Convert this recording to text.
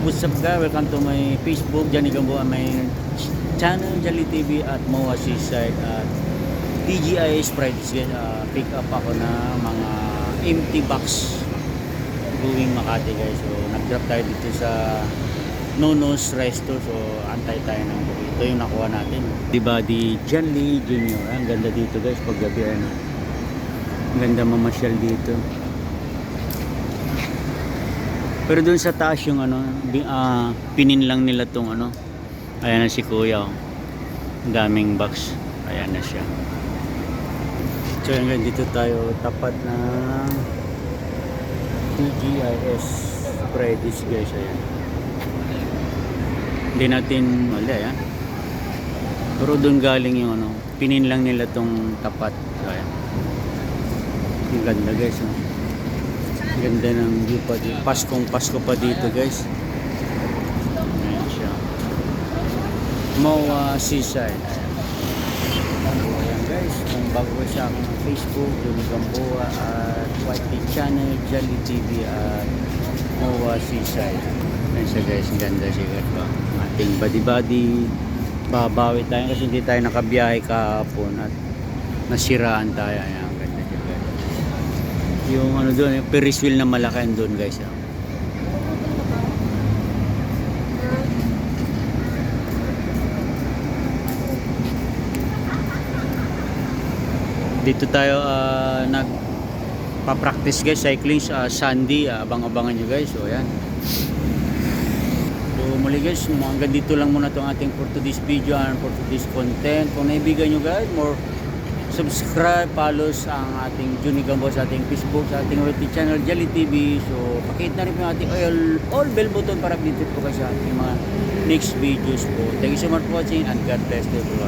what's up guys? Welcome to my Facebook, Johnny Gamboa, my channel, Jolly TV at MOA Seaside at DGI Sprites guys. Pick up ako na mga empty box going Makati guys. So nag-drop tayo dito sa Nono's Resto. So antay tayo ng buhay. Ito yung nakuha natin. Diba di John Lee Jr. Ang ganda dito guys pag gabi ano. Ang ganda mamasyal dito. Pero dun sa taas yung ano, pinin lang nila tong ano. Ayan na si Kuya. Oh. Ang daming box. Ayan na siya. So hanggang dito tayo tapat ng TGIS Freddy's guys. Ayan. Hindi natin wala yan. Pero dun galing yung ano. Pinin lang nila tong tapat. Ayan. Ang ganda guys. Oh. Ganda ng view pa dito. Pasko pa dito guys. Ayan siya. MOA Seaside. Ayan guys. Kung bago ko sa aking Facebook, Johnny Gamboa at YT Channel, Jolly TV at MOA Seaside. Ayan siya guys. Ganda siya guys. Ating body. Babawi tayo kasi hindi tayo nakabiyahe kahapon at nasiraan tayo. Ayan. Yung ano doon, yung Ferris wheel na malaki doon guys. Dito tayo nagpa-practice guys, cycling sa Sunday. Abang-abangan nyo guys. So ayan. So muli guys, hanggang dito lang muna itong ating for today's video and for today's content. Kung naibigan nyo guys, more subscribe, follow ang ating Johnny Gamboa sa ating Facebook, sa ating YouTube channel, Jolly TV. So, pakihit na rin po yung ating all bell button para updated po kayo sa ating mga next videos po. Thank you so much for watching and God bless everyone.